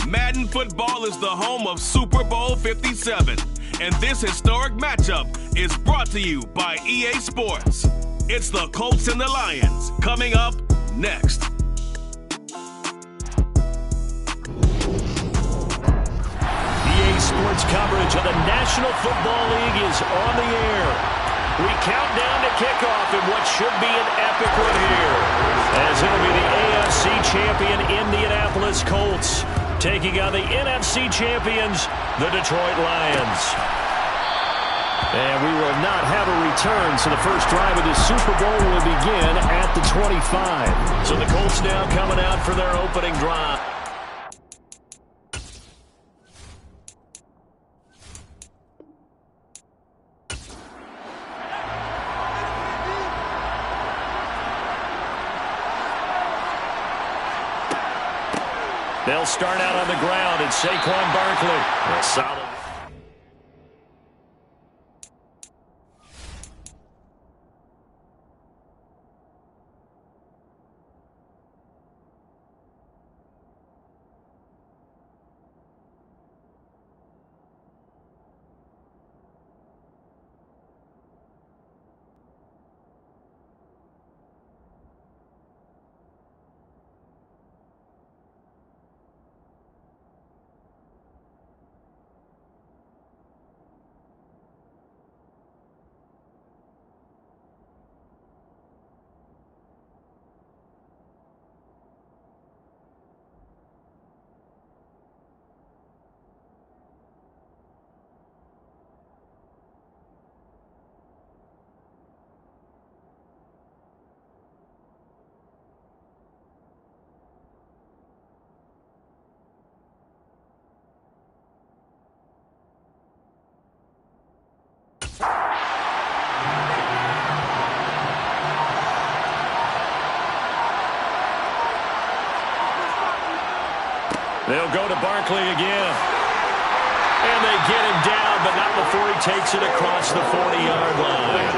Madden football is the home of Super Bowl 57, and this historic matchup is brought to you by EA Sports. It's the Colts and the Lions coming up next. EA Sports coverage of the National Football League is on the air. We count down to kickoff in what should be an epic one here, as it'll be the AFC champion Indianapolis Colts taking on the NFC champions, the Detroit Lions. And we will not have a return, so the first drive of this Super Bowl will begin at the 25. So the Colts now coming out for their opening drive. They'll start out on the ground, and Saquon Barkley. A solid. They'll go to Barkley again. And they get him down, but not before he takes it across the 40-yard line.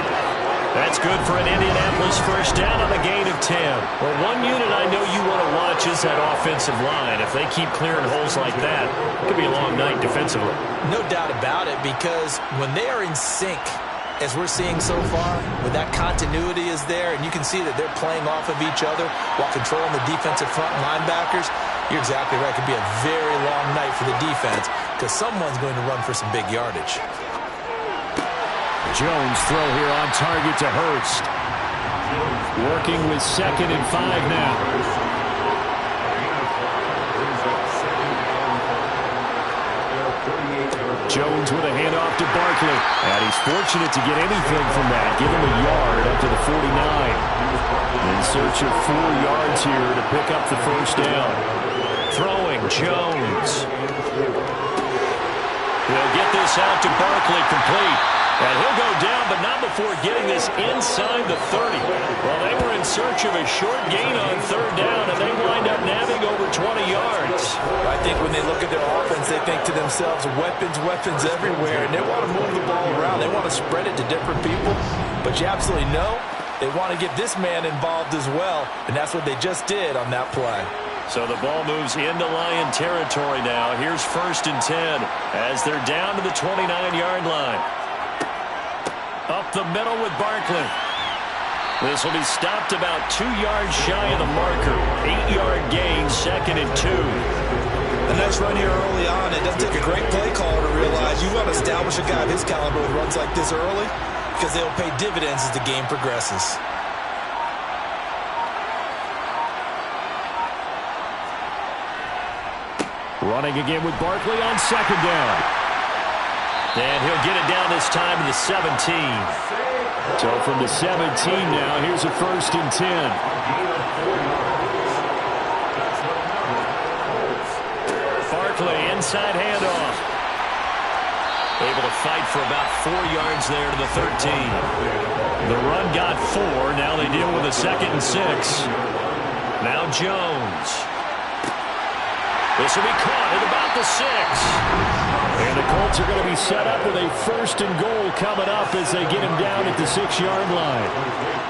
That's good for an Indianapolis first down on a gain of 10. Well, one unit I know you want to watch is that offensive line. If they keep clearing holes like that, it could be a long night defensively. No doubt about it, because when they are in sync, as we're seeing so far, when that continuity is there, and you can see that they're playing off of each other while controlling the defensive front linebackers, you're exactly right. It could be a very long night for the defense because someone's going to run for some big yardage. Jones throw here on target to Hurst. Working with 2nd and 5 now. Jones with a handoff to Barkley. And he's fortunate to get anything from that. Give him a yard up to the 49. In search of 4 yards here to pick up the first down. Throwing Jones. He'll get this out to Barkley, complete. And he'll go down, but not before getting this inside the 30. Well, they were in search of a short gain on 3rd down, and they wind up nabbing over 20 yards. I think when they look at their offense, they think to themselves, weapons, weapons everywhere, and they want to move the ball around. They want to spread it to different people, but you absolutely know they want to get this man involved as well, and that's what they just did on that play. So the ball moves into Lion territory now. Here's 1st and 10 as they're down to the 29-yard line. Up the middle with Barkley. This will be stopped about 2 yards shy of the marker. 8-yard gain, 2nd and 2. A nice run here early on. It doesn't take a great play caller to realize you want to establish a guy of his caliber with runs like this early because they'll pay dividends as the game progresses. Running again with Barkley on 2nd down. And he'll get it down this time to the 17. So from the 17 now, here's a 1st and 10. Barkley, inside handoff. Able to fight for about 4 yards there to the 13. The run got 4. Now they deal with a 2nd and 6. Now Jones. This will be caught at about the 6. And the Colts are going to be set up with a 1st and goal coming up as they get him down at the 6-yard line.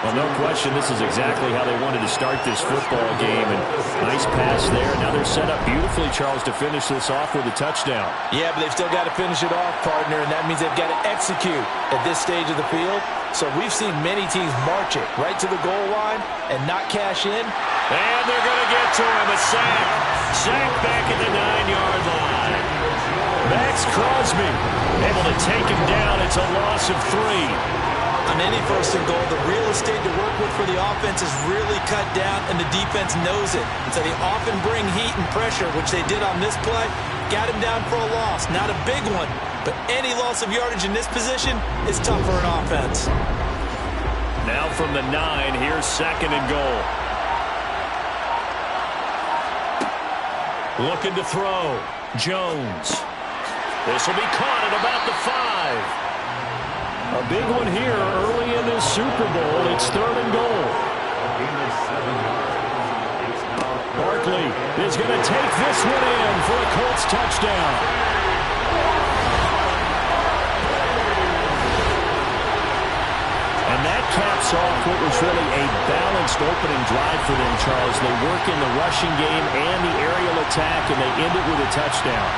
Well, no question, this is exactly how they wanted to start this football game. And nice pass there. Now they're set up beautifully, Charles, to finish this off with a touchdown. Yeah, but they've still got to finish it off, partner, and that means they've got to execute at this stage of the field. So we've seen many teams march it right to the goal line and not cash in. And they're going to get to him. A sack. Sack back at the 9-yard line. Max Crosby able to take him down. It's a loss of 3. On any 1st and goal, the real estate to work with for the offense is really cut down, and the defense knows it. So they often bring heat and pressure, which they did on this play. Got him down for a loss. Not a big one, but any loss of yardage in this position is tough for an offense. Now from the 9, here's 2nd and goal. Looking to throw. Jones. This will be caught at about the 5. A big one here early in this Super Bowl. It's 3rd and goal. Barkley is going to take this one in for a Colts touchdown. And that caps off what was really a balanced opening drive for them, Charles. They work in the rushing game and the aerial attack, and they end it with a touchdown.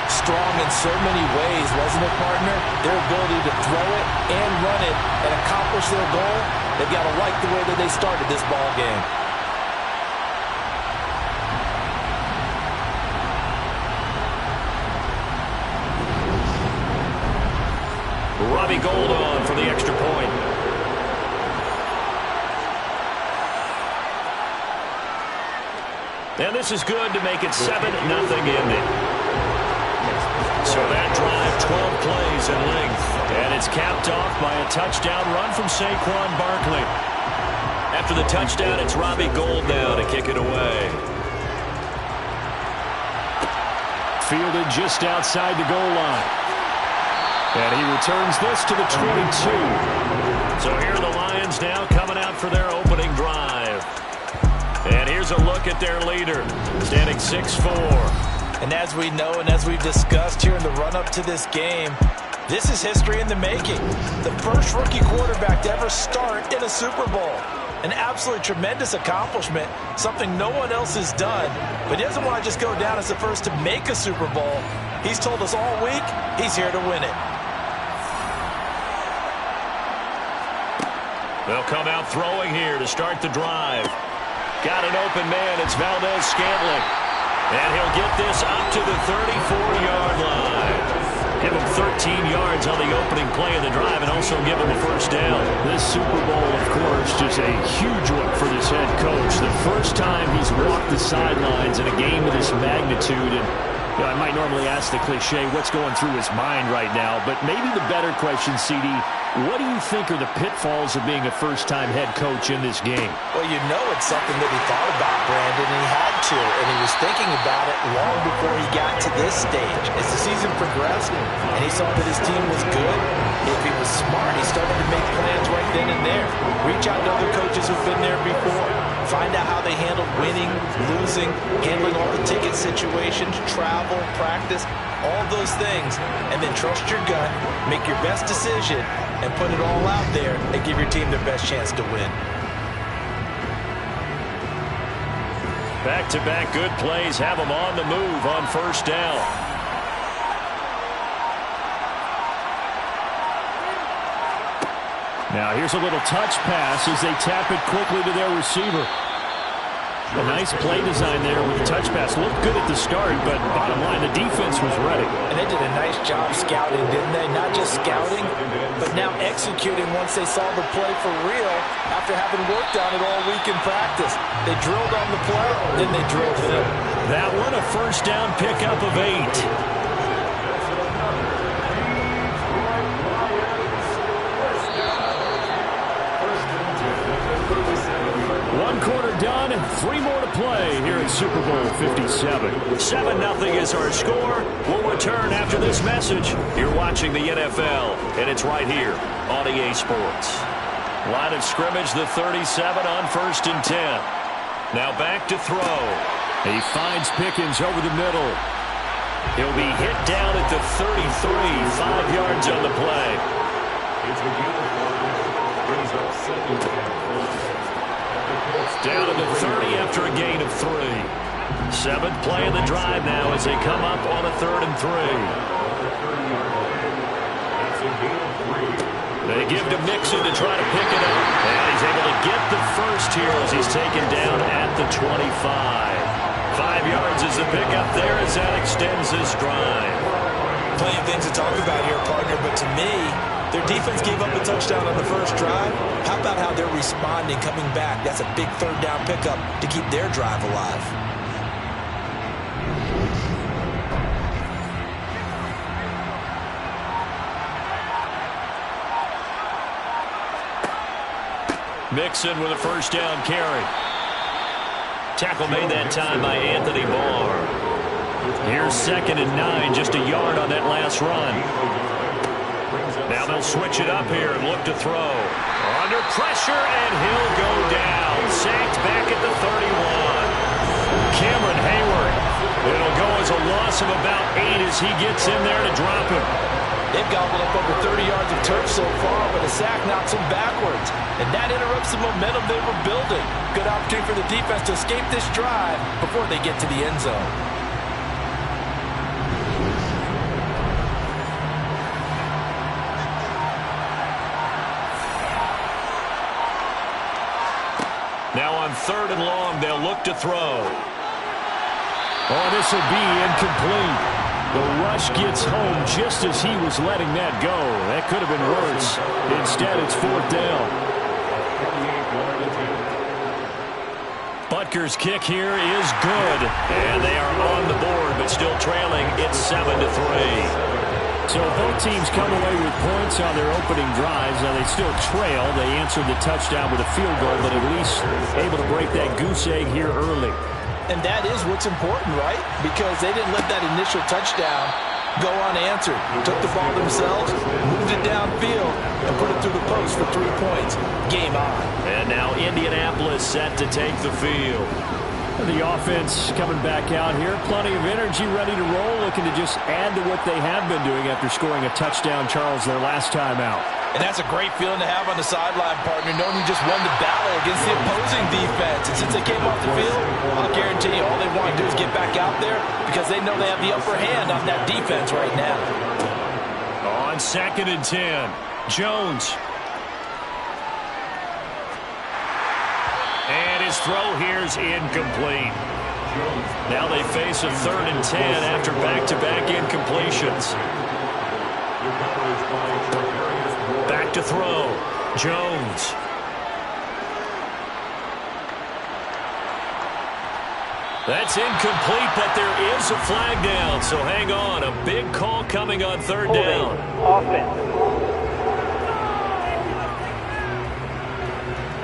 Strong in so many ways, wasn't it, partner? Their ability to throw it and run it and accomplish their goal, they've got to like the way that they started this ball game. Robbie Gould on for the extra point. And this is good to make it 7-0 ending. So that drive, 12 plays in length. And it's capped off by a touchdown run from Saquon Barkley. After the touchdown, it's Robbie Gould now to kick it away. Fielded just outside the goal line. And he returns this to the 22. So here are the Lions now coming out for their opening drive. And here's a look at their leader, standing 6'4". And as we know and as we've discussed here in the run-up to this game, this is history in the making. The first rookie quarterback to ever start in a Super Bowl. An absolutely tremendous accomplishment, something no one else has done. But he doesn't want to just go down as the first to make a Super Bowl. He's told us all week he's here to win it. They'll come out throwing here to start the drive. Got an open man. It's Valdez-Scantling. And he'll get this up to the 34-yard line. Give him 13 yards on the opening play of the drive and also give him a first down. This Super Bowl, of course, just a huge one for this head coach. The first time he's walked the sidelines in a game of this magnitude. And you know, I might normally ask the cliche, what's going through his mind right now? But maybe the better question, CD, what do you think are the pitfalls of being a first-time head coach in this game? Well, you know it's something that he thought about, Brandon, and he had to, and he was thinking about it long before he got to this stage. As the season progressed, and he saw that his team was good, if he was smart, he started to make plans right then and there. Reach out to other coaches who've been there before. Find out how they handled winning, losing, handling all the ticket situations, travel, practice, all those things, and then trust your gut, make your best decision, and put it all out there and give your team their best chance to win. Back-to-back good plays have them on the move on first down. Now here's a little touch pass as they tap it quickly to their receiver. A nice play design there with the touch pass. Looked good at the start, but bottom line, the defense was ready. And they did a nice job scouting, didn't they? Not just scouting, but now executing once they saw the play for real after having worked on it all week in practice. They drilled on the play, then they drilled it in. That one a first down pickup of 8. One quarter done, 3 more to play here at Super Bowl 57. 7-0 is our score. We'll return after this message. You're watching the NFL, and it's right here on EA Sports. Line of scrimmage, the 37 on 1st and 10. Now back to throw. He finds Pickens over the middle. He'll be hit down at the 33, 5 yards on the play. Down to the 30 after a gain of 3. 7th play of the drive now as they come up on a 3rd and 3. They give to Mixon to try to pick it up. And he's able to get the first here as he's taken down at the 25. 5 yards is the pickup there as that extends this drive. Plenty of things to talk about here, partner, but to me, their defense gave up a touchdown on the first drive. How about how they're responding, coming back? That's a big 3rd down pickup to keep their drive alive. Mixon with a 1st down carry. Tackle made that time by Anthony Barr. Here's 2nd and 9, just a yard on that last run. Now they'll switch it up here and look to throw. Under pressure, and he'll go down. Sacked back at the 31. Cameron Hayward. It'll go as a loss of about 8 as he gets in there to drop him. They've gobbled up over 30 yards of turf so far, but a sack knocks them backwards. And that interrupts the momentum they were building. Good opportunity for the defense to escape this drive before they get to the end zone. Now on 3rd and long, they'll look to throw. Oh, this will be incomplete. The rush gets home just as he was letting that go. That could have been worse. Instead, it's 4th down. Butker's kick here is good. And they are on the board, but still trailing. It's 7-3. So both teams come away with points on their opening drives. Now they still trail. They answered the touchdown with a field goal, but at least able to break that goose egg here early. And that is what's important, right? Because they didn't let that initial touchdown go unanswered. Took the ball themselves, moved it downfield, and put it through the post for 3 points. Game on. And now Indianapolis set to take the field. The offense coming back out here. Plenty of energy, ready to roll, looking to just add to what they have been doing after scoring a touchdown, Charles, their last time out. And that's a great feeling to have on the sideline, partner, knowing you just won the battle against the opposing defense. And since they came off the field, I'll guarantee you all they want to do is get back out there because they know they have the upper hand on that defense right now. On 2nd and 10, Jones. And his throw here is incomplete. Now they face a 3rd and 10 after back-to-back incompletions. Back to throw. Jones. That's incomplete, but there is a flag down. So hang on. A big call coming on 3rd down. Offense.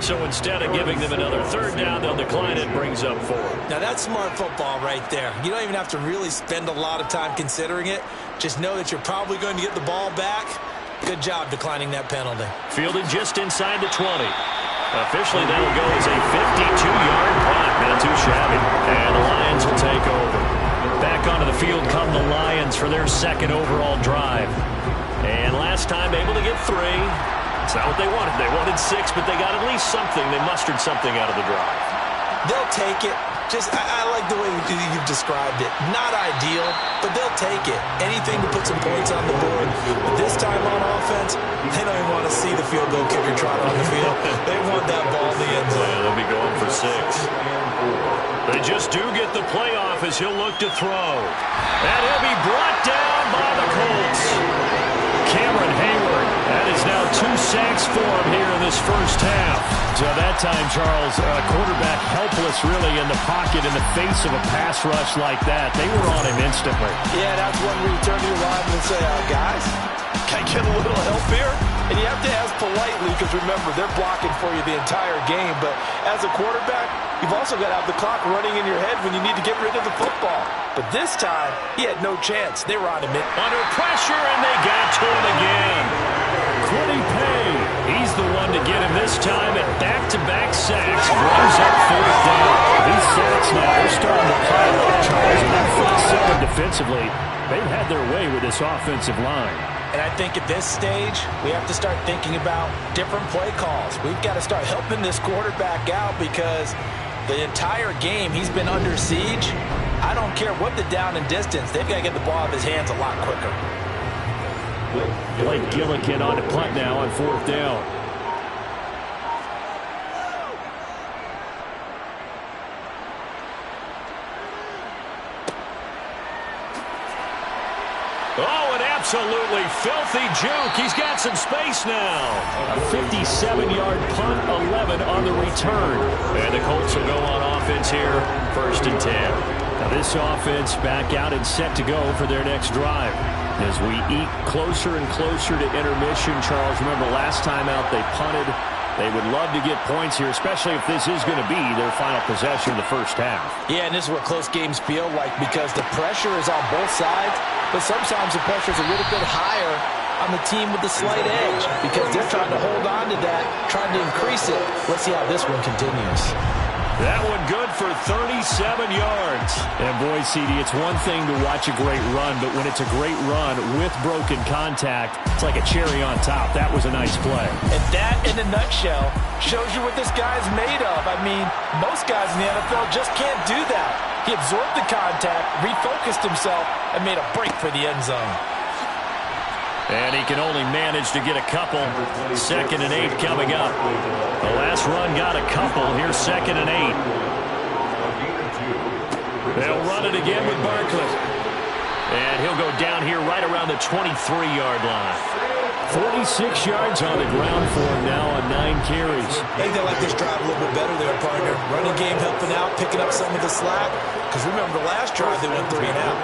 So instead of giving them another 3rd down, they'll decline it, brings up 4. Now that's smart football right there. You don't even have to really spend a lot of time considering it. Just know that you're probably going to get the ball back. Good job declining that penalty. Fielded just inside the 20. Officially, that'll go as a 52-yard punt. Not too shabby. And the Lions will take over. Back onto the field come the Lions for their 2nd overall drive. And last time able to get 3. It's not what they wanted. They wanted 6, but they got at least something. They mustered something out of the drive. They'll take it. I like the way you've described it. Not ideal, but they'll take it. Anything to put some points on the board. But this time on offense, they don't even want to see the field goal kicker trot on the field. They want that ball in the end zone. Yeah, they'll be going for 6. They just do get the playoff as he'll look to throw. And he'll be brought down by the Colts. Cameron Hayward. That is now 2 sacks for him here in this first half. So that time, Charles, quarterback helpless really in the pocket in the face of a pass rush like that. They were on him instantly. Yeah, that's when we turn to your lineman and say, guys, can I get a little help here? And you have to ask politely because, remember, they're blocking for you the entire game. But as a quarterback, you've also got to have the clock running in your head when you need to get rid of the football. But this time, he had no chance. They were on him. Under pressure, and they got to him again. Quiddy Pay. He's the one to get him this time at back-to-back sacks. Runs up 4th down. These sacks minutes now. They're starting to pile up, Charles. And that front seven defensively, they've had their way with this offensive line. And I think at this stage, we have to start thinking about different play calls. We've got to start helping this quarterback out because the entire game he's been under siege. I don't care what the down and distance. They've got to get the ball out of his hands a lot quicker. Blake Gillikin on to punt now on 4th down. Oh, an absolutely filthy juke. He's got some space now. A 57-yard punt, 11 on the return. And the Colts will go on offense here, 1st and 10. Now this offense back out and set to go for their next drive. As we eke closer and closer to intermission, Charles, remember last time out they punted. They would love to get points here, especially if this is going to be their final possession of the first half. Yeah, and this is what close games feel like because the pressure is on both sides, but sometimes the pressure is a little bit higher on the team with the slight edge because they're trying to hold on to that, trying to increase it. Let's see how this one continues. That one good for 37 yards. And boy, CD, it's one thing to watch a great run, but when it's a great run with broken contact, it's like a cherry on top. That was a nice play. And that, in a nutshell, shows you what this guy's made of. I mean, most guys in the NFL just can't do that. He absorbed the contact, refocused himself, and made a break for the end zone. And he can only manage to get a couple. 2nd and 8 coming up. The last run got a couple. Here's 2nd and 8. They'll run it again with Barkley. And he'll go down here right around the 23-yard line. 46 yards on the ground for him now on 9 carries. I think they like this drive a little bit better there, partner. Running game helping out, picking up some of the slack. Because remember, the last drive they went 3 and out.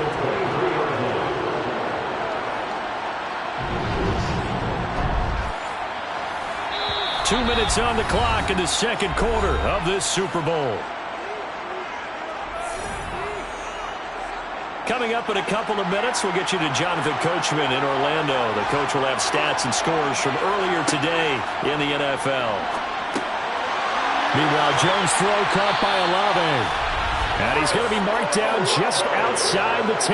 2 minutes on the clock in the 2nd quarter of this Super Bowl. Coming up in a couple of minutes, we'll get you to Jonathan Coachman in Orlando. The coach will have stats and scores from earlier today in the NFL. Meanwhile, Jones' throw caught by Olave. And he's going to be marked down just outside the 10.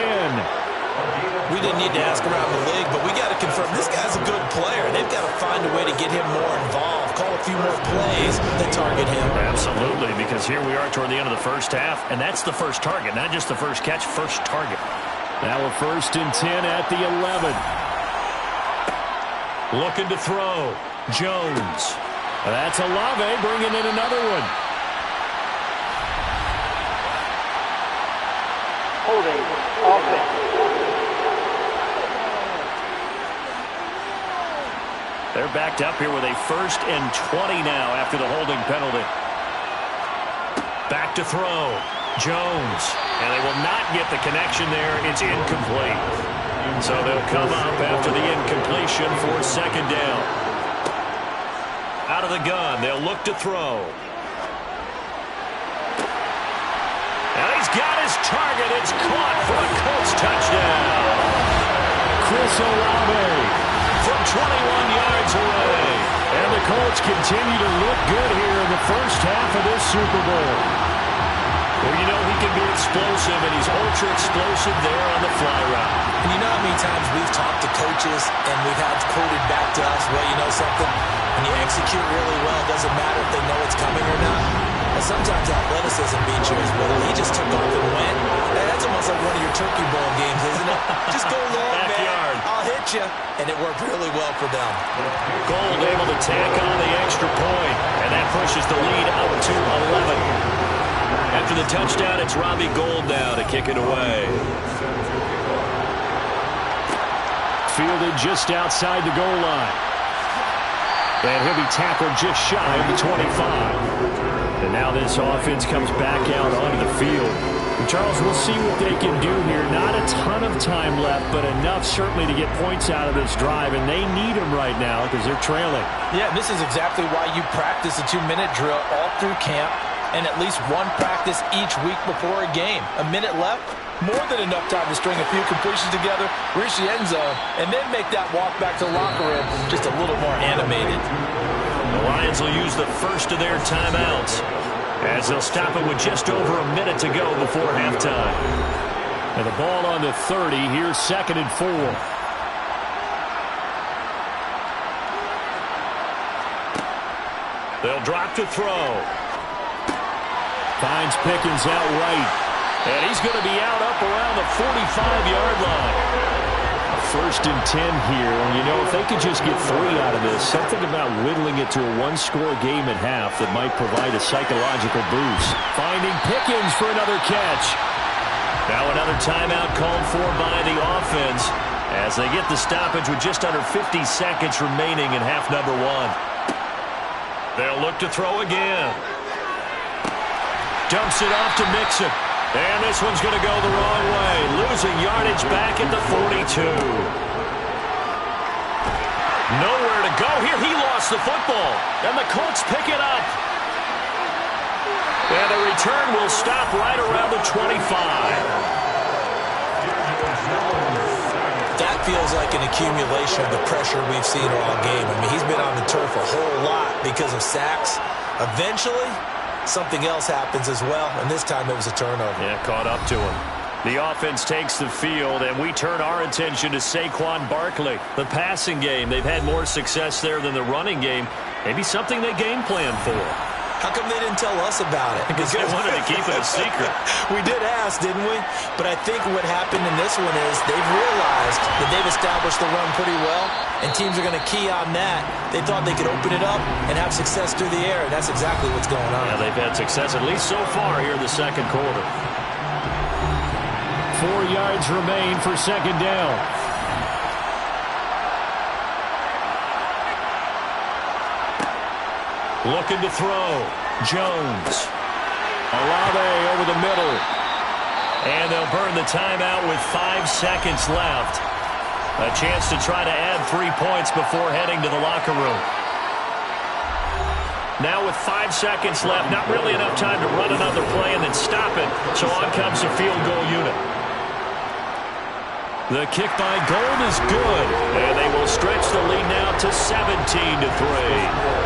We didn't need to ask around the league, but we got to confirm this guy's a good player. They've got to find a way to get him more involved, call a few more plays that target him. Absolutely, because here we are toward the end of the first half, and that's the first target, not just the first catch, first target. Now a 1st and 10 at the 11. Looking to throw. Jones. That's Olave bringing in another one. Holding offense. They're backed up here with a 1st and 20 now after the holding penalty. Back to throw. Jones. And they will not get the connection there. It's incomplete. So they'll come up after the incompletion for 2nd down. Out of the gun. They'll look to throw. And he's got his target. It's caught for a Colts touchdown. Chris Olave from 21 yards away. And the Colts continue to look good here in the first half of this Super Bowl. Well, you know, he can be explosive, and he's ultra explosive there on the fly route. And you know how many times we've talked to coaches and we've had quoted back to us, well, you know something? When you execute really well, it doesn't matter if they know it's coming or not. But sometimes athleticism beats you as well. He just took off and went. That's almost like one of your turkey bowl games, isn't it? Just go long, man. I'll hit you. And it worked really well for them. Gold able to tack on the extra point. And that pushes the lead up to 11. After the touchdown, it's Robbie Gould now to kick it away. Fielded just outside the goal line. And he'll be tackled just shy of the 25. And now this offense comes back out onto the field. And Charles, we'll see what they can do here. Not a ton of time left, but enough certainly to get points out of this drive. And they need them right now because they're trailing. Yeah, this is exactly why you practice a 2-minute drill all through camp and at least one practice each week before a game. A minute left, more than enough time to string a few completions together, reach the end zone, and then make that walk back to the locker room just a little more animated. The Lions will use the first of their timeouts. as they'll stop it with just over a minute to go before halftime. And the ball on the 30. Here's 2nd and 4. They'll drop to throw. Finds Pickens out right. And he's going to be out up around the 45-yard line. A 1st and 10 here. And, you know, if they could just get 3 out of this, something about whittling it to a one-score game at half that might provide a psychological boost. Finding Pickens for another catch. Now another timeout called for by the offense as they get the stoppage with just under 50 seconds remaining in half number 1. They'll look to throw again. Dumps it off to Mixon. And this one's going to go the wrong way. Losing yardage back at the 42. Nowhere to go here. He lost the football. And the Colts pick it up. And the return will stop right around the 25. That feels like an accumulation of the pressure we've seen all game. I mean, he's been on the turf a whole lot because of sacks. Eventually, something else happens as well, and this time it was a turnover. Yeah, caught up to him. The offense takes the field, and we turn our attention to Saquon Barkley. The passing game, they've had more success there than the running game. Maybe something they game plan for. How come they didn't tell us about it? Because they wanted to keep it a secret. We did ask, didn't we? But I think what happened in this one is they've realized that they've established the run pretty well, and teams are going to key on that. They thought they could open it up and have success through the air, and that's exactly what's going on. Yeah, they've had success, at least so far here in the second quarter. 4 yards remain for 2nd down. Looking to throw. Jones. Olave over the middle. And they'll burn the timeout with 5 seconds left. A chance to try to add 3 points before heading to the locker room. Now with 5 seconds left, not really enough time to run another play and then stop it. So on comes the field goal unit. The kick by Gold is good. And they will stretch the lead now to 17-3.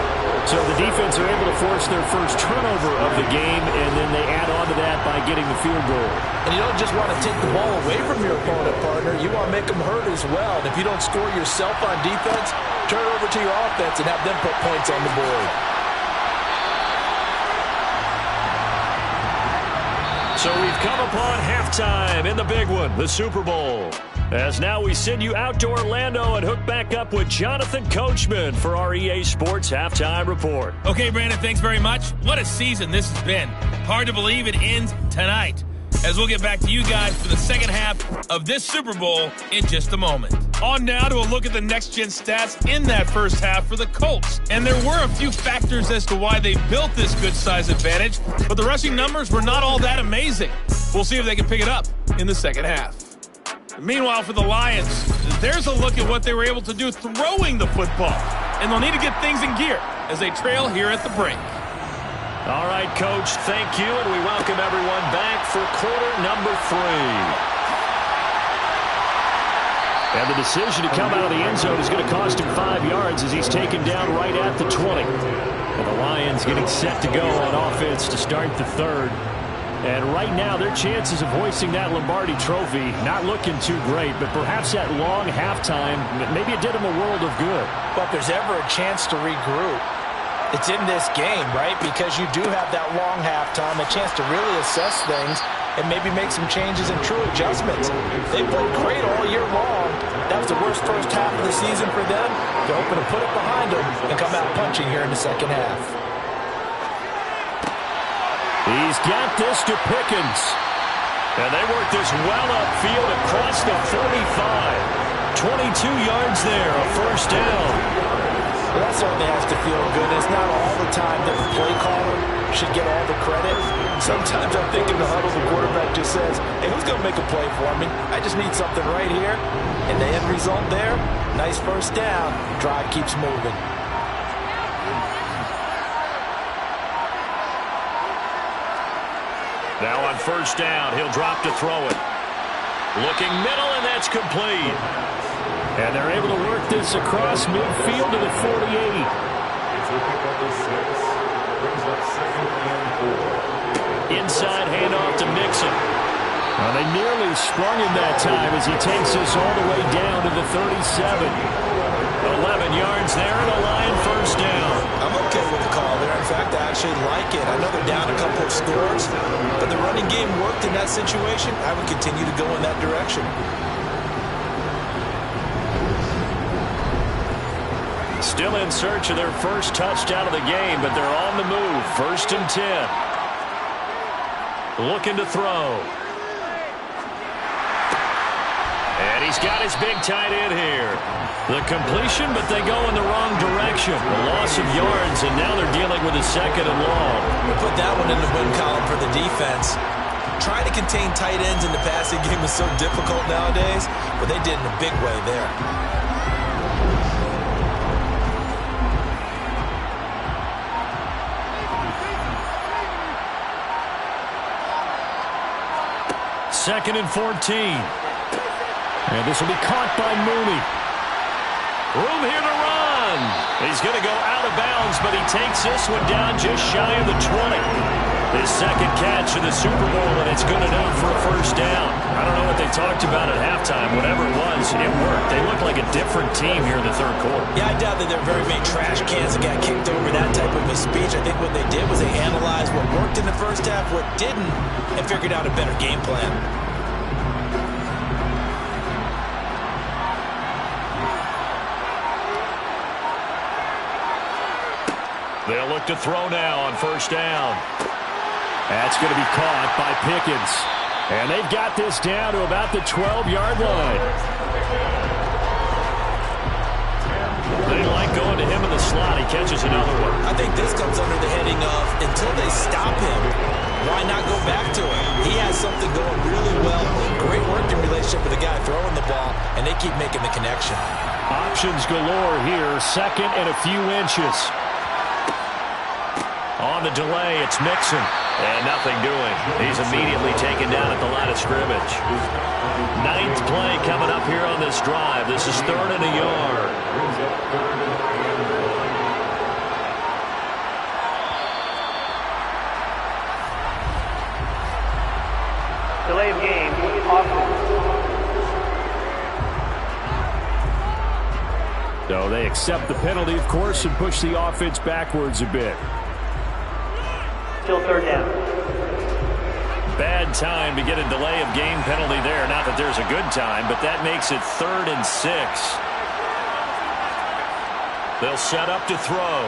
So the defense are able to force their first turnover of the game, and then they add on to that by getting the field goal. And you don't just want to take the ball away from your opponent, partner. You want to make them hurt as well. And if you don't score yourself on defense, turn over to your offense and have them put points on the board. So we've come upon halftime in the big one, the Super Bowl. As now we send you out to Orlando and hook back up with Jonathan Coachman for our EA Sports Halftime Report. Okay, Brandon, thanks very much. What a season this has been. Hard to believe it ends tonight, as we'll get back to you guys for the second half of this Super Bowl in just a moment. On now to a look at the next-gen stats in that first half for the Colts. And there were a few factors as to why they built this good-size advantage, but the rushing numbers were not all that amazing. We'll see if they can pick it up in the second half. Meanwhile, for the Lions, there's a look at what they were able to do throwing the football. And they'll need to get things in gear as they trail here at the break. All right, Coach, thank you, and we welcome everyone back for quarter number 3. And the decision to come out of the end zone is going to cost him 5 yards as he's taken down right at the 20. And the Lions getting set to go on offense to start the third. And right now, their chances of hoisting that Lombardi trophy not looking too great, but perhaps that long halftime, maybe it did them a world of good. But if there's ever a chance to regroup, it's in this game, right? Because you do have that long halftime, a chance to really assess things and maybe make some changes and true adjustments. They played great all year long. That was the worst first half of the season for them. They're hoping to put it behind them and come out punching here in the second half. He's got this to Pickens. And they work this well upfield across the 45. 22 yards there, a first down. Well, that certainly has to feel good. It's not all the time that the play caller should get all the credit. Sometimes I'm thinking the huddle, the quarterback just says, hey, who's going to make a play for me? I just need something right here. And the end result there, nice first down. Drive keeps moving. Now on first down, he'll drop to throw it. Looking middle, and that's complete. And they're able to work this across midfield to the 48. Inside handoff to Mixon. Well, they nearly sprung him that time as he takes us all the way down to the 37. 11 yards there and a Lion first down. I'm okay with the call there. In fact, I actually like it. I know they're down a couple of scores, but the running game worked in that situation. I would continue to go in that direction. Still in search of their first touchdown of the game, but they're on the move. 1st and 10. Looking to throw. And he's got his big tight end here. The completion, but they go in the wrong direction. A loss of yards, and now they're dealing with a 2nd and long. We put that one in the win column for the defense. Trying to contain tight ends in the passing game is so difficult nowadays, but they did in a big way there. Second and 14. And this will be caught by Mooney. Room here to run. He's going to go out of bounds, but he takes this one down just shy of the 20. His second catch of the Super Bowl, and it's good enough for a first down. I don't know what they talked about at halftime. Whatever it was, it worked. They look like a different team here in the third quarter. Yeah, I doubt that there are very many trash cans that got kicked over that type of a speech. I think what they did was they analyzed what worked in the first half, what didn't, and figured out a better game plan. They'll look to throw now on first down. That's going to be caught by Pickens. And they've got this down to about the 12-yard line. They like going to him in the slot. He catches another one. I think this comes under the heading of until they stop him, why not go back to him? He has something going really well. Great working relationship with the guy throwing the ball, and they keep making the connection. Options galore here. 2nd and a few inches. On the delay, it's Mixon. And nothing doing. He's immediately taken down at the line of scrimmage. 9th play coming up here on this drive. This is 3rd and a yard. Delay of game, offense. So they accept the penalty, of course, and push the offense backwards a bit. Still 3rd down. Bad time to get a delay of game penalty there. Not that there's a good time, but that makes it 3rd and 6. They'll set up to throw.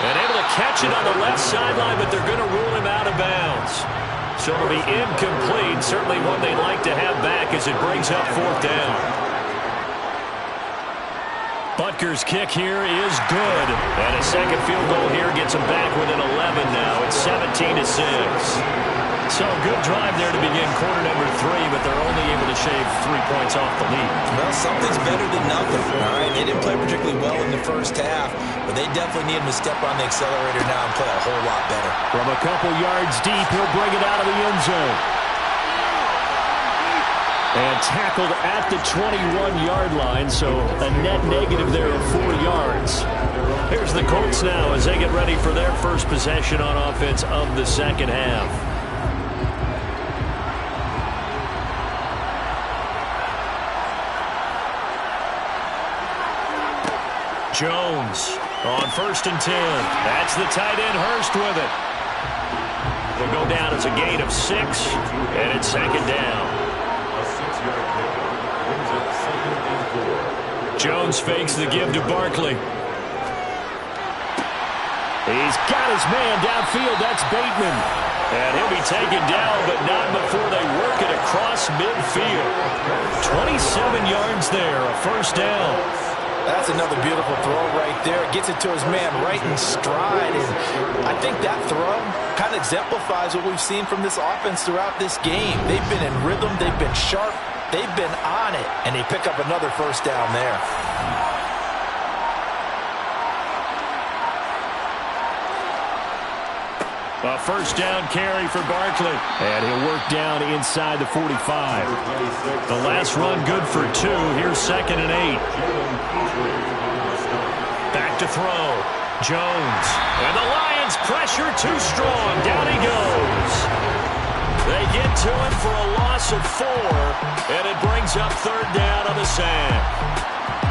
And able to catch it on the left sideline, but they're going to rule him out of bounds. So it'll be incomplete. Certainly one they'd like to have back as it brings up 4th down. Butker's kick here is good. And a second field goal here gets him back within 11 now. It's 17-6. So good drive there to begin quarter number 3, but they're only able to shave 3 points off the lead. Well, something's better than nothing. All right, they didn't play particularly well in the first half, but they definitely need him to step on the accelerator now and play a whole lot better. From a couple yards deep, he'll bring it out of the end zone. And tackled at the 21-yard line, so a net negative there of 4 yards. Here's the Colts now as they get ready for their first possession on offense of the second half. Jones on 1st and 10. That's the tight end Hurst with it. Will go down as a gain of 6, and it's 2nd down. Jones fakes the give to Barkley. He's got his man downfield. That's Bateman. And he'll be taken down, but not before they work it across midfield. 27 yards there, a first down. That's another beautiful throw right there. Gets it to his man right in stride. And I think that throw kind of exemplifies what we've seen from this offense throughout this game. They've been in rhythm. They've been sharp. They've been on it. And they pick up another first down there. A first down carry for Barkley. And he'll work down inside the 45. The last run good for 2. Here's 2nd and 8. Back to throw. Jones. And the Lions pressure too strong. Down he goes. They get to him for a loss of 4, and it brings up third down on the sack.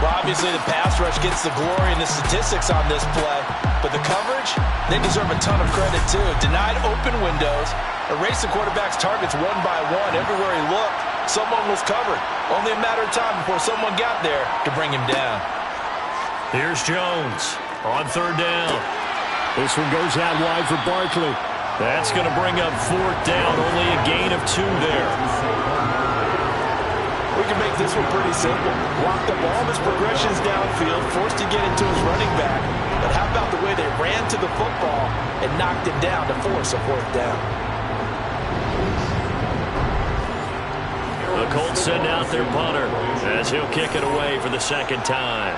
Well, obviously the pass rush gets the glory and the statistics on this play, but the coverage, they deserve a ton of credit too. Denied open windows, erased the quarterback's targets one by one. Everywhere he looked, someone was covered. Only a matter of time before someone got there to bring him down. Here's Jones on third down. This one goes out wide for Barkley. That's going to bring up fourth down, only a gain of 2 there. We can make this one pretty simple. Blocked up all of his progressions downfield, forced to get into his running back. But how about the way they ran to the football and knocked him down to force a fourth down? The Colts send out their punter as he'll kick it away for the second time.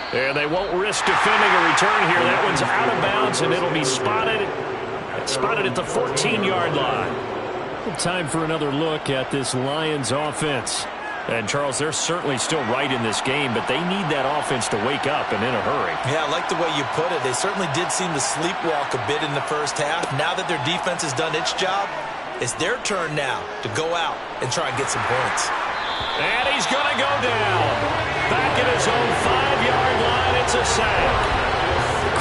And they won't risk defending a return here. That one's out of bounds, and it'll be spotted at the 14-yard line. Time for another look at this Lions offense. And, Charles, they're certainly still right in this game, but they need that offense to wake up and in a hurry. Yeah, I like the way you put it. They certainly did seem to sleepwalk a bit in the first half. Now that their defense has done its job, it's their turn now to go out and try and get some points. And he's going to go down. Back at his own 5-yard line, it's a sack.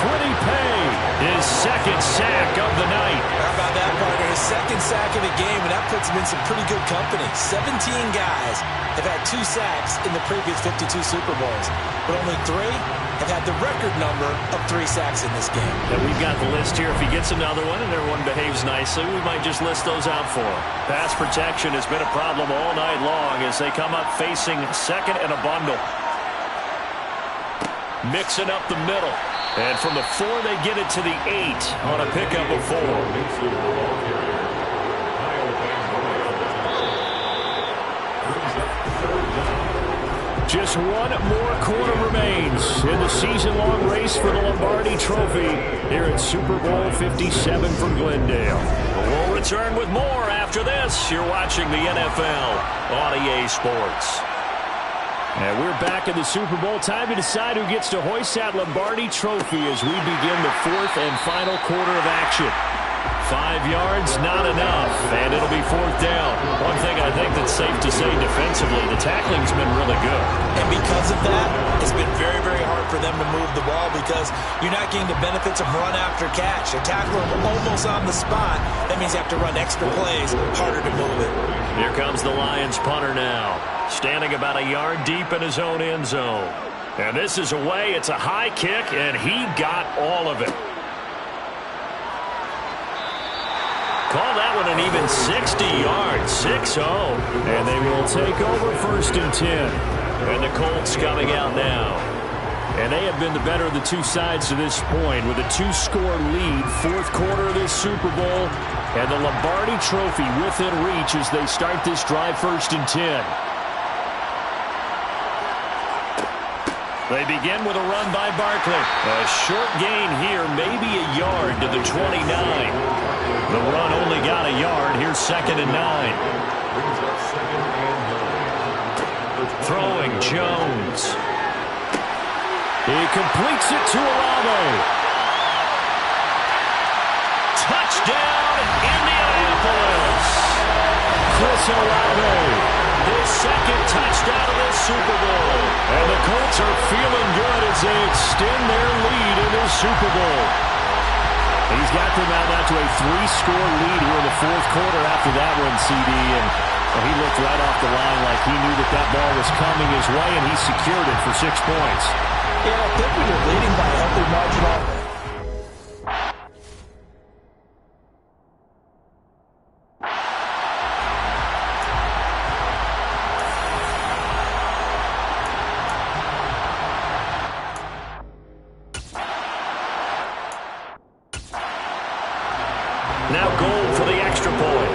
Quiddy Pay, his second sack of the night. How about that, partner? His second sack of the game, and that puts him in some pretty good company. 17 guys have had 2 sacks in the previous 52 Super Bowls, but only 3 have had the record number of 3 sacks in this game. And we've got the list here. If he gets another one and everyone behaves nicely, we might just list those out for him. Pass protection has been a problem all night long as they come up facing second and a bundle. Mixing up the middle. And from the 4, they get it to the 8 on a pickup of 4. Just one more quarter remains in the season-long race for the Lombardi Trophy here at Super Bowl 57 from Glendale. We'll return with more after this. You're watching the NFL on EA Sports. And we're back in the Super Bowl. Time to decide who gets to hoist that Lombardi Trophy as we begin the 4th and final quarter of action. 5 yards, not enough, and it'll be 4th down. One thing I think that's safe to say defensively, the tackling's been really good. And because of that, it's been very, very hard for them to move the ball because you're not getting the benefits of run after catch. You're tackling them almost on the spot. That means you have to run extra plays, harder to move it. Here comes the Lions punter now, standing about a yard deep in his own end zone. And this is away. It's a high kick, and he got all of it. Call that one an even 60 yards, 6-0. And they will take over 1st and 10. And the Colts coming out now. And they have been the better of the 2 sides to this point with a 2-score lead, 4th quarter of this Super Bowl. And the Lombardi Trophy within reach as they start this drive 1st and 10. They begin with a run by Barkley. A short gain here, maybe a yard to the 29. The run only got a yard. Here's 2nd and 9. Throwing Jones. He completes it to Olave. Touchdown, Indianapolis. Chris Olave. His 2nd touchdown of this Super Bowl. And the Colts are feeling good as they extend their lead in this Super Bowl. He's got them out now to a 3-score lead here in the 4th quarter after that one, CD. And he looked right off the line like he knew that ball was coming his way, and he secured it for 6 points. Yeah, I think when you're leading by a healthy margin off. Now goal for the extra point.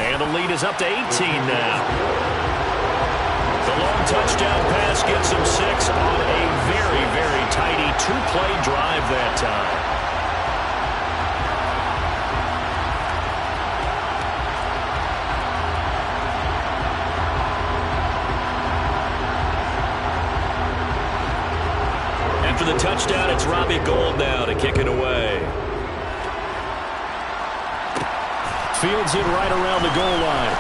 And the lead is up to 18 now. touchdown pass gets him 6 on a very, very tidy two-play drive that time. After the touchdown, it's Robbie Gould now to kick it away. Fields it right around the goal line.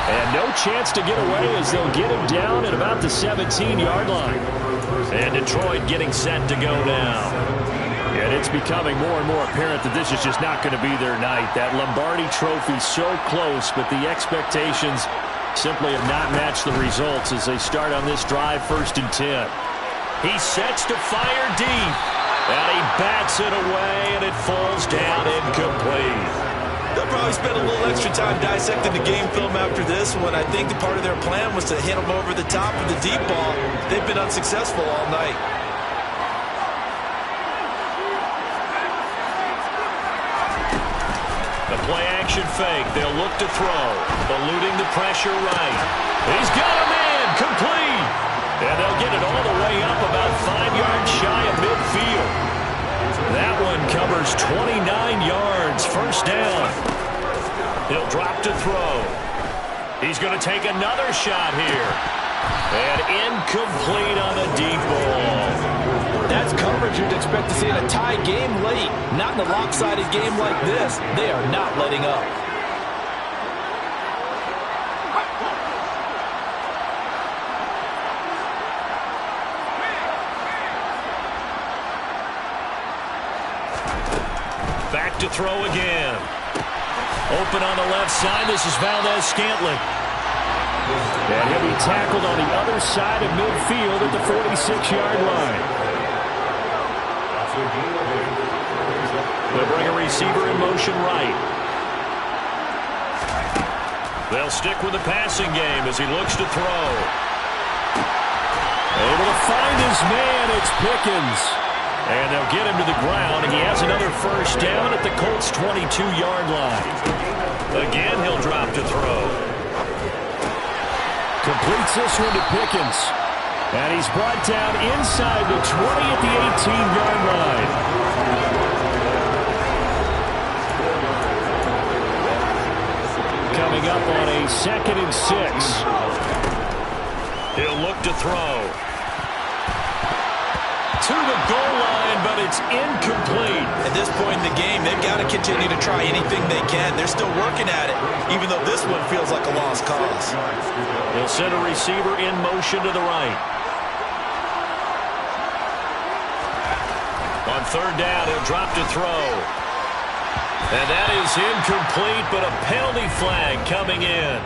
And no chance to get away as they'll get him down at about the 17-yard line. And Detroit getting set to go now. And it's becoming more and more apparent that this is just not going to be their night. That Lombardi trophy so close, but the expectations simply have not matched the results as they start on this drive, 1st and 10. He sets to fire deep, and he bats it away, and it falls down incomplete. They'll probably spend a little extra time dissecting the game film after this one. I think the part of their plan was to hit them over the top of the deep ball. They've been unsuccessful all night. The play-action fake. They'll look to throw, eluding the pressure right. He's got a man, complete. And they'll get it all the way up about 5 yards shy of midfield. That one covers 29 yards, 1st down. He'll drop to throw. He's going to take another shot here. And incomplete on the deep ball. That's coverage you'd expect to see in a tie game late. Not in a lopsided game like this. They are not letting up. Back to throw again. Open on the left side. This is Valdez-Scantling. And he'll be tackled on the other side of midfield at the 46-yard line. They'll bring a receiver in motion right. They'll stick with the passing game as he looks to throw. Able to find his man. It's Pickens. And they'll get him to the ground, and he has another 1st down at the Colts' 22-yard line. Again, he'll drop to throw. Completes this one to Pickens. And he's brought down inside the 20 at the 18-yard line. Coming up on a 2nd and 6. He'll look to throw. To the goal line, but it's incomplete. At this point in the game, they've got to continue to try anything they can. They're still working at it, even though this one feels like a lost cause. He'll send a receiver in motion to the right. On 3rd down, he'll drop to throw. And that is incomplete, but a penalty flag coming in.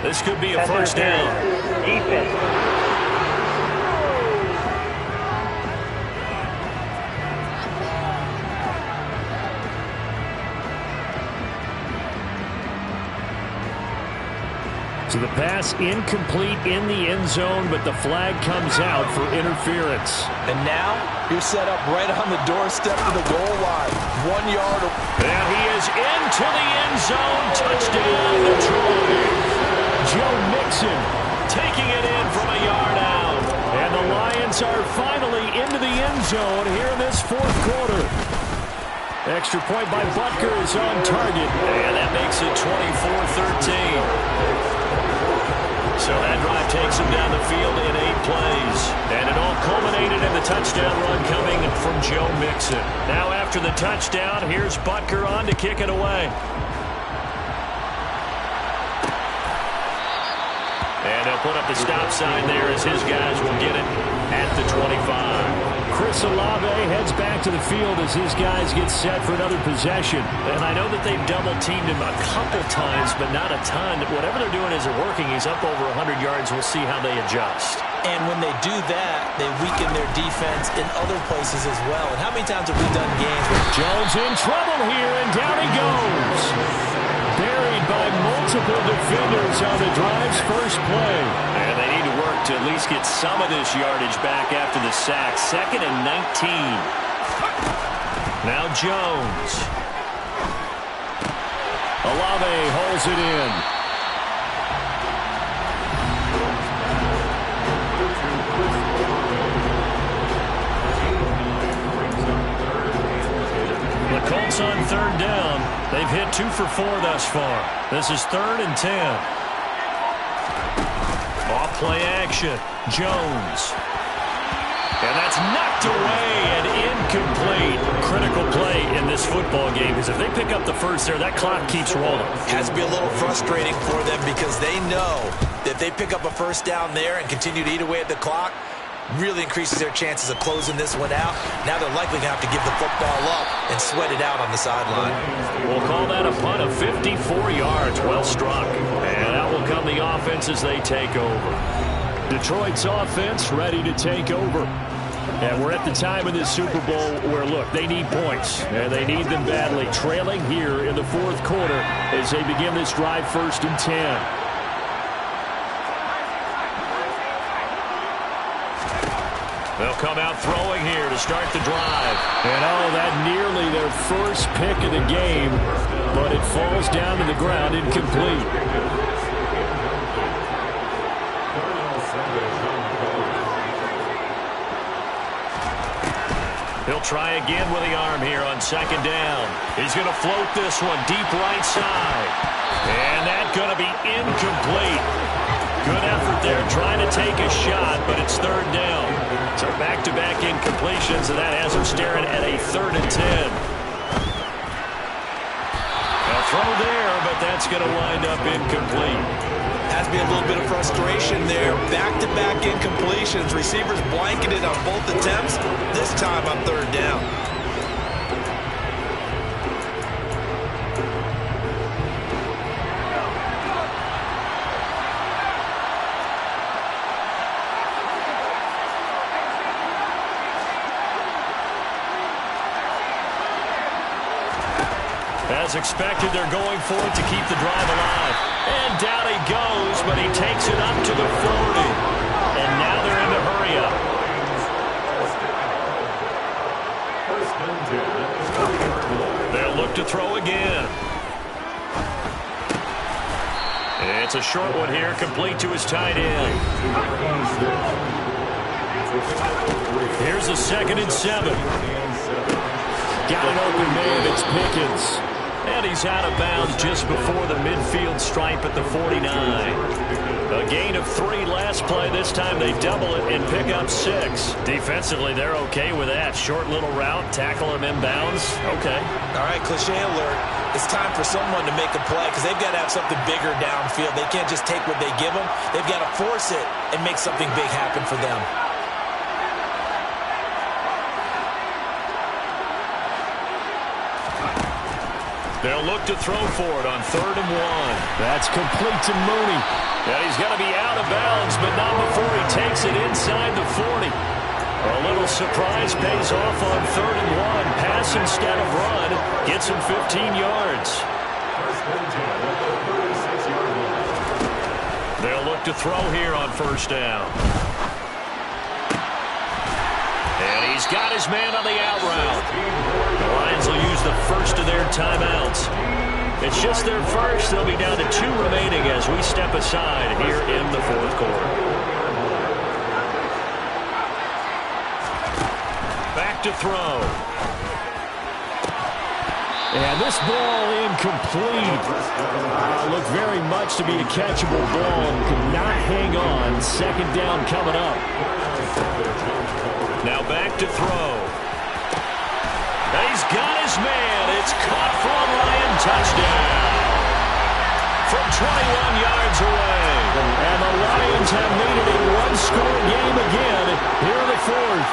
This could be a 1st down. Defense. So the pass incomplete in the end zone, but the flag comes out for interference. And now you're set up right on the doorstep of the goal line. 1 yard. And he is into the end zone. Touchdown, Detroit. Joe Mixon taking it in from a yard out. And the Lions are finally into the end zone here in this 4th quarter. Extra point by Butker is on target. And that makes it 24-13. So that drive takes him down the field in 8 plays. And it all culminated in the touchdown run coming from Joe Mixon. Now after the touchdown, here's Butker on to kick it away. And he'll put up the stop sign there as his guys will get it at the 25. Chris Olave heads back to the field as his guys get set for another possession. And I know that they've double-teamed him a couple times, but not a ton. Whatever they're doing isn't working. He's up over 100 yards. We'll see how they adjust. And when they do that, they weaken their defense in other places as well. And how many times have we done games where Jones in trouble here, and down he goes. Buried by multiple defenders on the drive's 1st play. And they need to work to at least get some of this yardage back after the sack. 2nd and 19. Now Jones. Olave holds it in. on third down. They've hit 2 for 4 thus far. This is 3rd and 10. Off play action. Jones. And that's knocked away and incomplete. Critical play in this football game because if they pick up the first there, that clock keeps rolling. Has to be a little frustrating for them because they know that if they pick up a first down there and continue to eat away at the clock, really increases their chances of closing this one out. Now they're likely going to have to give the football up and sweat it out on the sideline. We'll call that a punt of 54 yards. Well struck. And out will come the offense as they take over. Detroit's offense ready to take over. And we're at the time in this Super Bowl where, look, they need points. And they need them badly. Trailing here in the 4th quarter as they begin this drive 1st and 10. They'll come out throwing here to start the drive. And, that nearly their first pick of the game, but it falls down to the ground incomplete. He'll try again with the arm here on 2nd down. He's going to float this one deep right side. And that's going to be incomplete. Good effort there trying to take a shot, but it's 3rd down. So back-to-back incompletions, and that has him staring at a 3rd and 10. A throw there, but that's going to wind up incomplete. Has to be a little bit of frustration there. Back-to-back incompletions. Receivers blanketed on both attempts. This time on 3rd down. As expected, they're going for it to keep the drive alive. And down he goes, but he takes it up to the 40. And now they're in the hurry up. They'll look to throw again. It's a short one here, complete to his tight end. Here's a 2nd and 7. Got an open man, it's Pickens. And he's out of bounds just before the midfield stripe at the 49. A gain of 3 last play. This time they double it and pick up 6. Defensively, they're okay with that. Short little route, tackle him inbounds. Okay. All right, cliche alert. It's time for someone to make a play because they've got to have something bigger downfield. They can't just take what they give them. They've got to force it and make something big happen for them. They'll look to throw for it on 3rd and 1. That's complete to Mooney. And he's going to be out of bounds, but not before he takes it inside the 40. A little surprise pays off on 3rd and 1. Pass instead of run. Gets him 15 yards. They'll look to throw here on 1st down. And he's got his man on the out route. The Lions will use the first of their timeouts. It's just their first. They'll be down to 2 remaining as we step aside here in the 4th quarter. Back to throw. And this ball incomplete. Looked very much to be a catchable ball and could not hang on. 2nd down coming up. Now back to throw. He's got his man. It's caught for a Lion touchdown. From 21 yards away. And the Lions have made it a 1-score game again here in the 4th.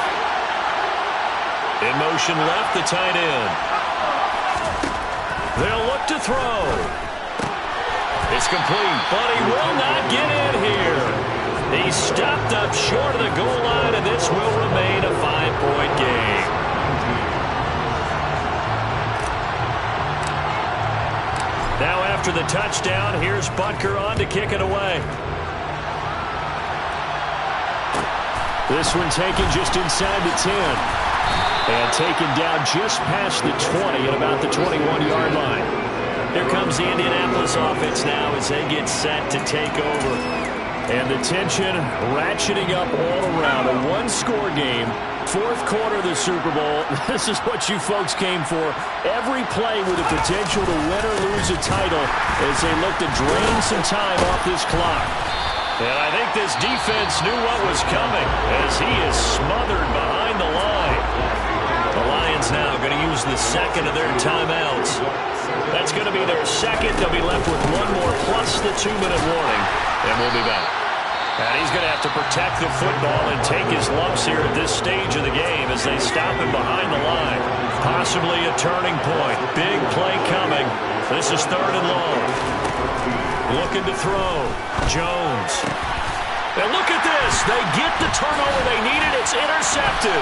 In motion left, the tight end. They'll look to throw. It's complete, but he will not get in here. He's stopped up short of the goal line, and this will remain a 5-point game. Now after the touchdown, here's Butker on to kick it away. This one taken just inside the 10. And taken down just past the 20 at about the 21-yard line. Here comes the Indianapolis offense now as they get set to take over. And the tension ratcheting up all around. A one-score game. Fourth quarter of the Super Bowl. This is what you folks came for. Every play with the potential to win or lose a title as they look to drain some time off this clock. And I think this defense knew what was coming as he is smothered behind the line. The Lions now going to use the second of their timeouts. That's going to be their second. They'll be left with one more plus the 2-minute warning. And we'll be back. And he's going to have to protect the football and take his lumps here at this stage of the game as they stop him behind the line. Possibly a turning point. Big play coming. This is 3rd and long. Looking to throw. Jones. And look at this. They get the turnover they needed. It's intercepted.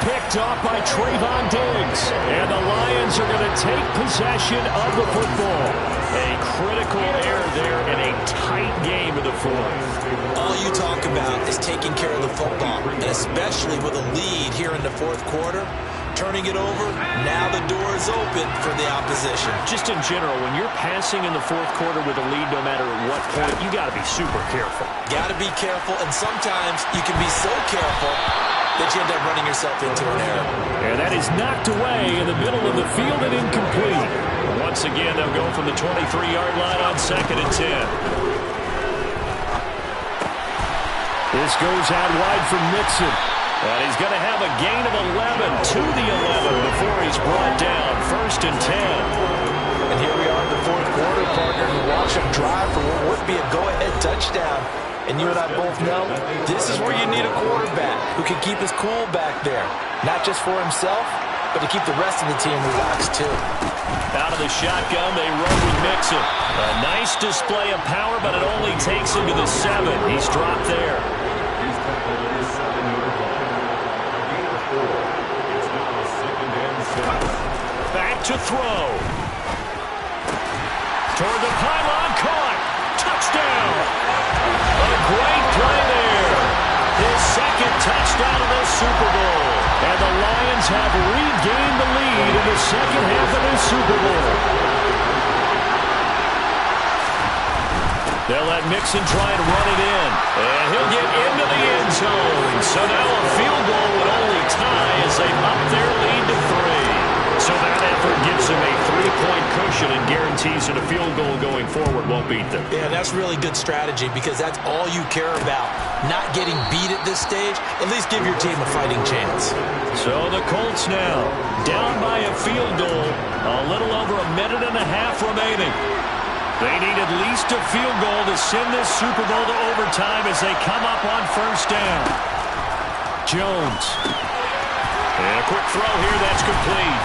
Picked off by Trayvon Diggs. And the Lions are going to take possession of the football. A critical error there in a tight game of the fourth. All you talk about is taking care of the football, and especially with a lead here in the fourth quarter. Turning it over, now the door is open for the opposition. Just in general, when you're passing in the fourth quarter with a lead, no matter what point, you got to be super careful. Got to be careful, and sometimes you can be so careful that you end up running yourself into an error. And that is knocked away in the middle of the field and incomplete. Once again, they'll go from the 23-yard line on 2nd and 10. This goes out wide for Mixon. And he's going to have a gain of 11 to the 11 before he's brought down. 1st and 10. And here we are in the fourth quarter, partner, and watch him drive for what would be a go-ahead touchdown. And you and I both know this is where you need a quarterback who can keep his cool back there. Not just for himself, but to keep the rest of the team relaxed too. Out of the shotgun, they run with Mixon. A nice display of power, but it only takes him to the 7. He's dropped there. Back to throw. Toward the pylon, caught. Touchdown. A great play there. His second touchdown of the Super Bowl. And the Lions have regained the lead in the second half of this Super Bowl. They'll let Mixon try and run it in. And he'll get into the end zone. So now a field goal would only tie as they up their lead to 3. So that effort gives them a 3-point cushion and guarantees that a field goal going forward won't beat them. Yeah, that's really good strategy because that's all you care about. Not getting beat at this stage. At least give your team a fighting chance. So the Colts now down by a field goal. A little over a minute and a half remaining. They need at least a field goal to send this Super Bowl to overtime as they come up on 1st down. Jones. And a quick throw here, that's complete.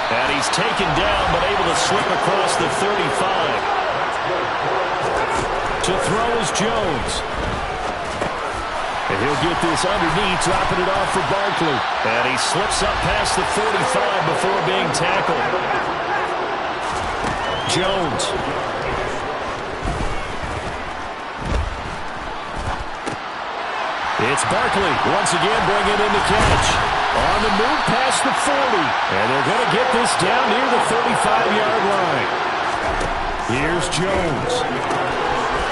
And he's taken down, but able to slip across the 35. To throw is Jones. And he'll get this underneath, dropping it off for Barkley. And he slips up past the 45 before being tackled. Jones. It's Barkley once again bringing in the catch. On the move past the 40. And they're going to get this down near the 35-yard line. Here's Jones.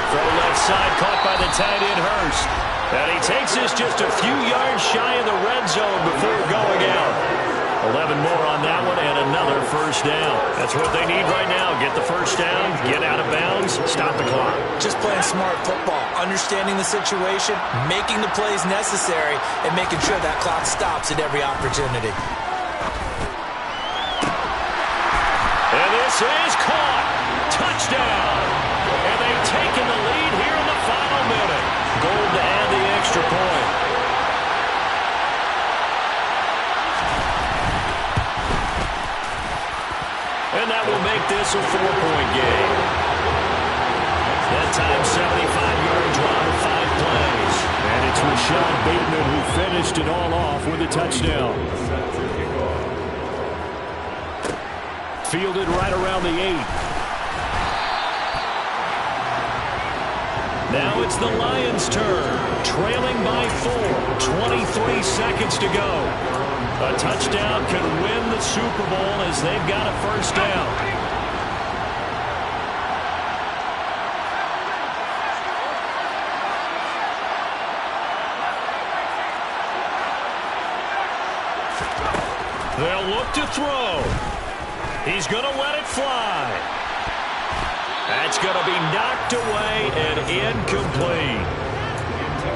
Throw left side, caught by the tight end Hurst. And he takes this just a few yards shy of the red zone before going out. 11 more on that one and another 1st down. That's what they need right now. Get the 1st down, get out of bounds, stop the clock. Just playing smart football, understanding the situation, making the plays necessary, and making sure that clock stops at every opportunity. And this is caught. Touchdown. And they've taken the lead here in the final minute. Gold to add the extra point. And that will make this a 4-point game. That time, 75-yard drive, 5 plays. And it's Rashad Bateman who finished it all off with a touchdown. Fielded right around the 8. Now it's the Lions' turn. Trailing by 4. 23 seconds to go. A touchdown could win the Super Bowl as they've got a 1st down. They'll look to throw. He's going to let it fly. That's going to be knocked away and incomplete.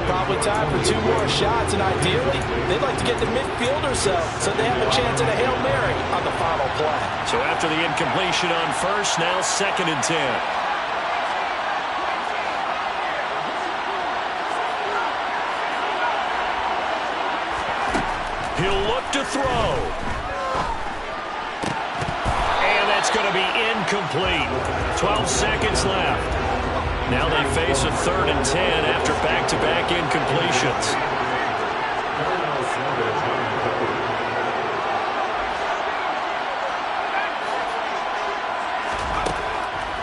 Probably time for 2 more shots, and ideally, they'd like to get to midfield or so they have a chance at a Hail Mary on the final play. So after the incompletion on first, now 2nd and 10. He'll look to throw. And that's going to be incomplete. 12 seconds left. Now they face a 3rd and 10 after back-to-back incompletions.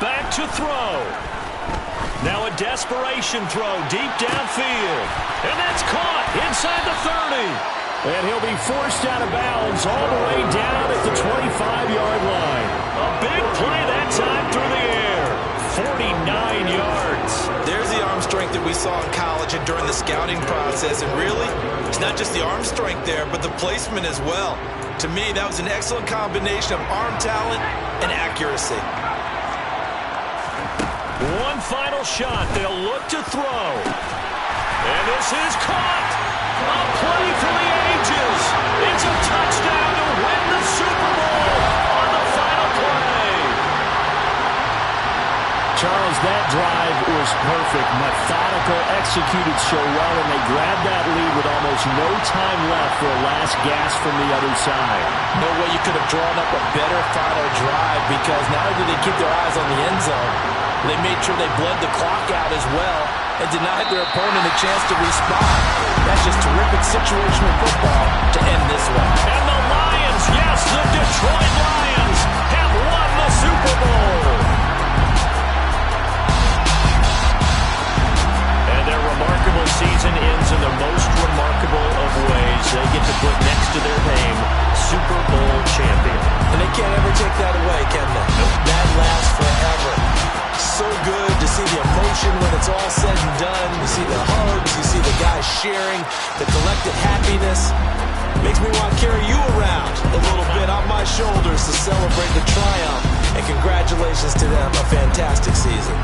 Back to throw. Now a desperation throw deep downfield. And that's caught inside the 30. And he'll be forced out of bounds all the way down at the 25-yard line. A big play that time through the air. 49 yards. There's the arm strength that we saw in college and during the scouting process. And really, it's not just the arm strength there, but the placement as well. To me, that was an excellent combination of arm talent and accuracy. One final shot. They'll look to throw. And this is caught. A play for the ages. It's a touchdown to win the Super Bowl on the final play. Charles, that drive was perfect. Methodical, executed so well, and they grabbed that lead with almost no time left for a last gasp from the other side. No way you could have drawn up a better final drive, because not only did they keep their eyes on the end zone, they made sure they bled the clock out as well and denied their opponent a chance to respond. That's just terrific situational football to end this one. And the Lions, yes, the Detroit Lions have won the Super Bowl. And their remarkable season ends in the most remarkable of ways. They get to put next to their name, Super Bowl champion. And they can't ever take that away, can they? Nope. That lasts forever. So good to see the emotion when it's all said and done. You see the hugs, you see the guys sharing, the collective happiness. Makes me want to carry you around a little bit on my shoulders to celebrate the triumph. And congratulations to them, a fantastic season.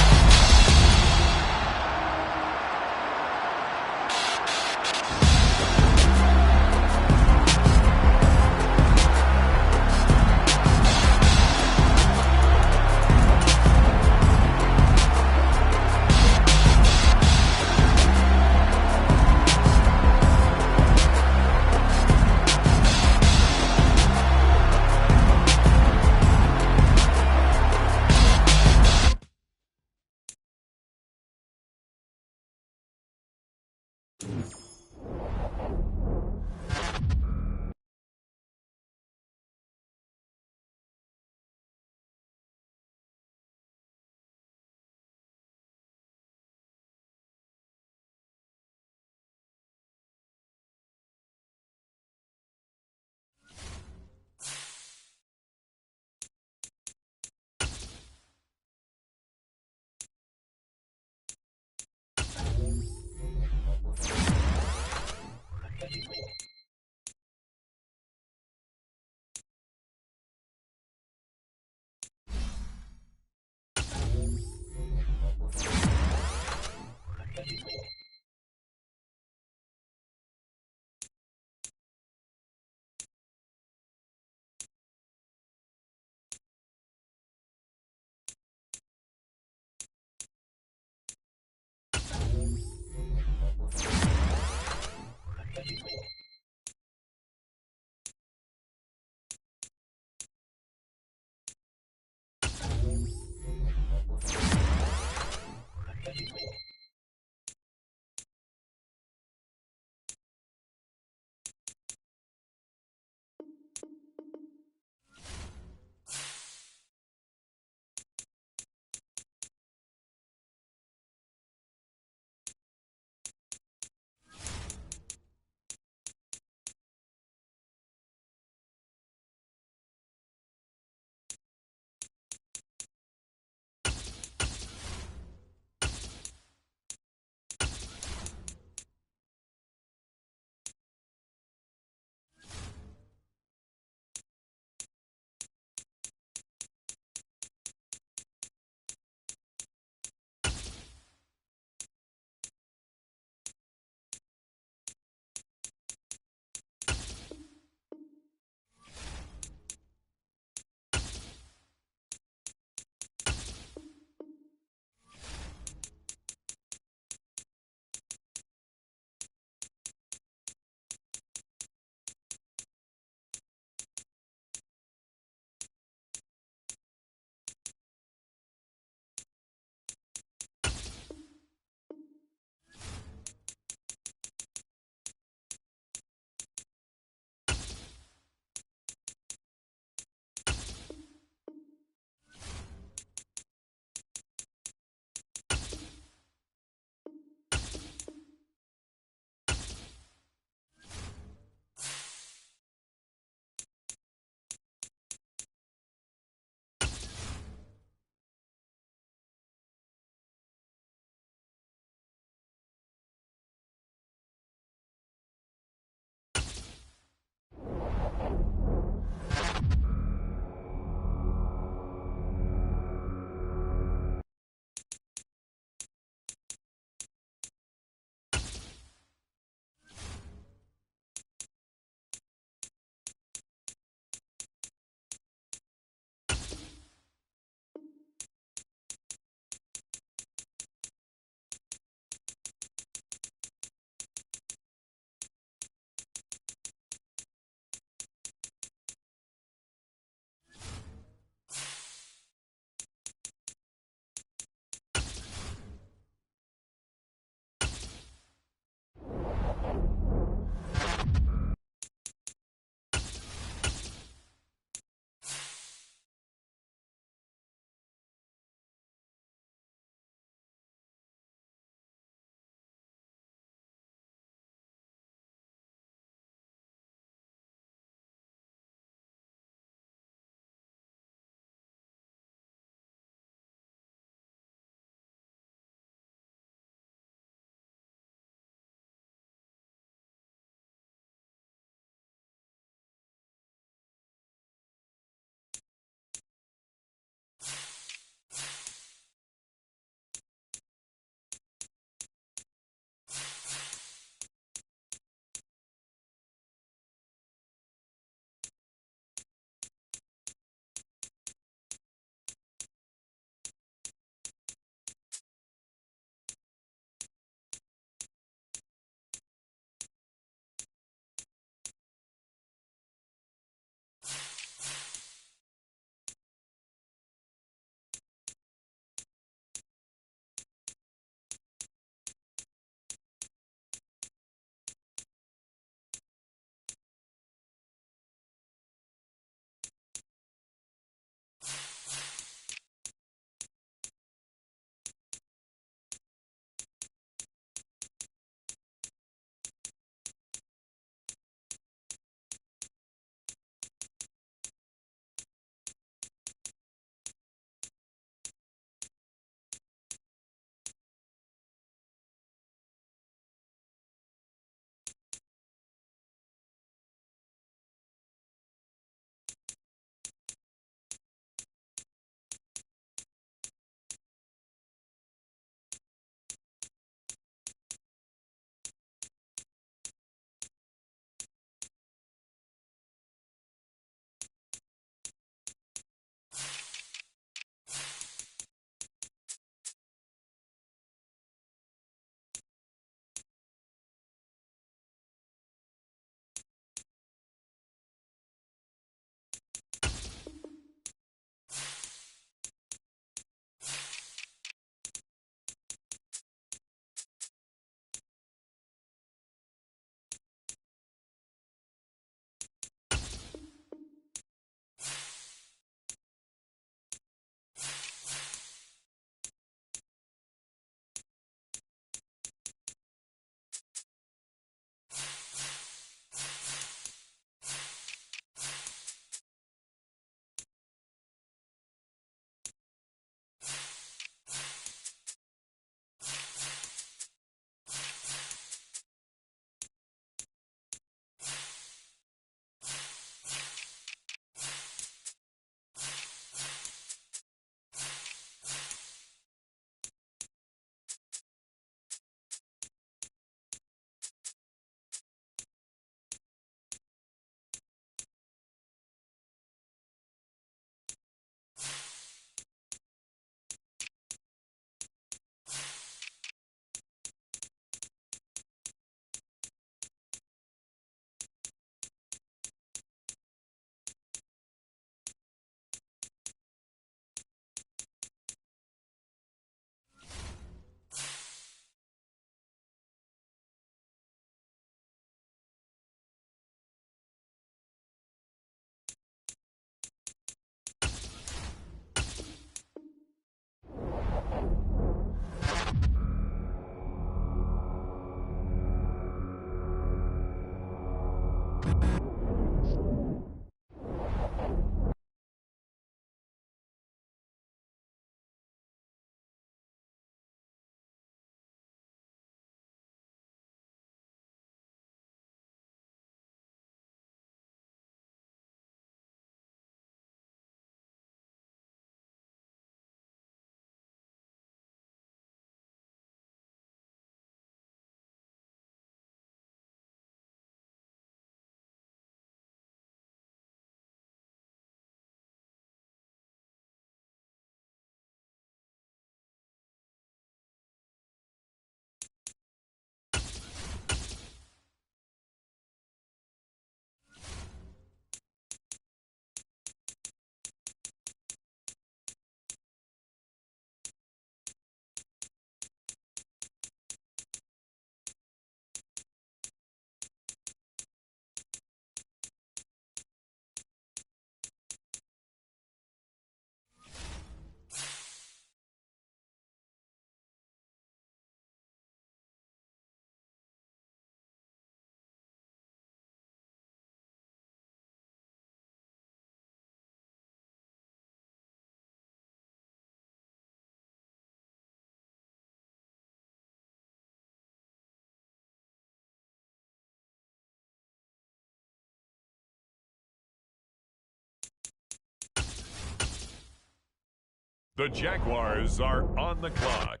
The Jaguars are on the clock.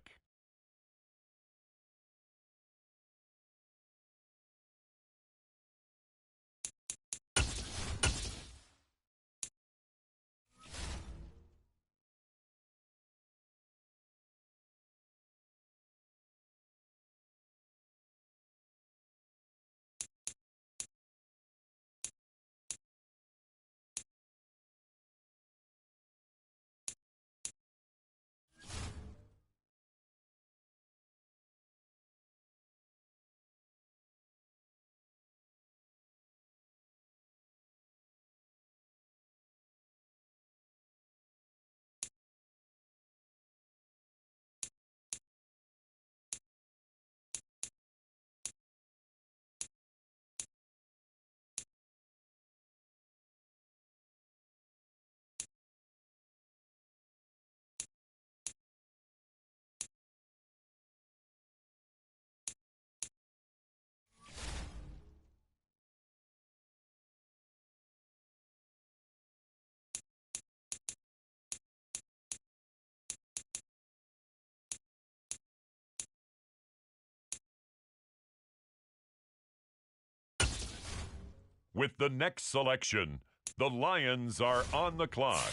With the next selection, the Lions are on the clock.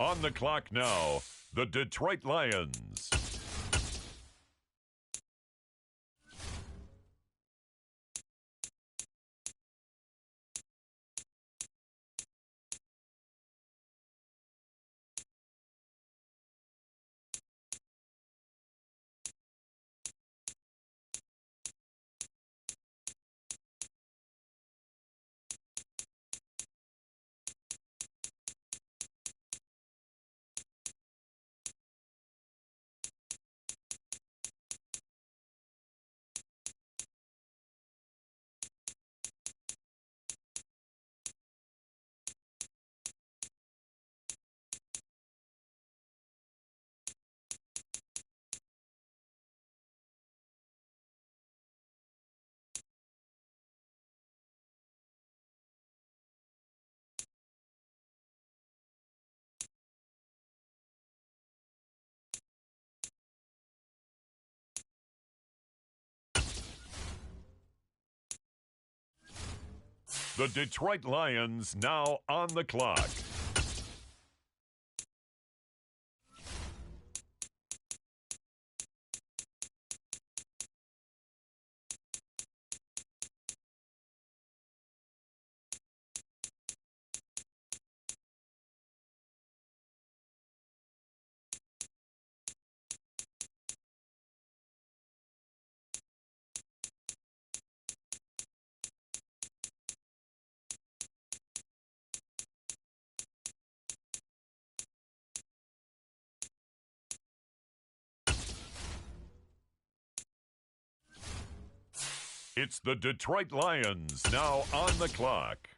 On the clock now, the Detroit Lions. The Detroit Lions now on the clock. It's the Detroit Lions now on the clock.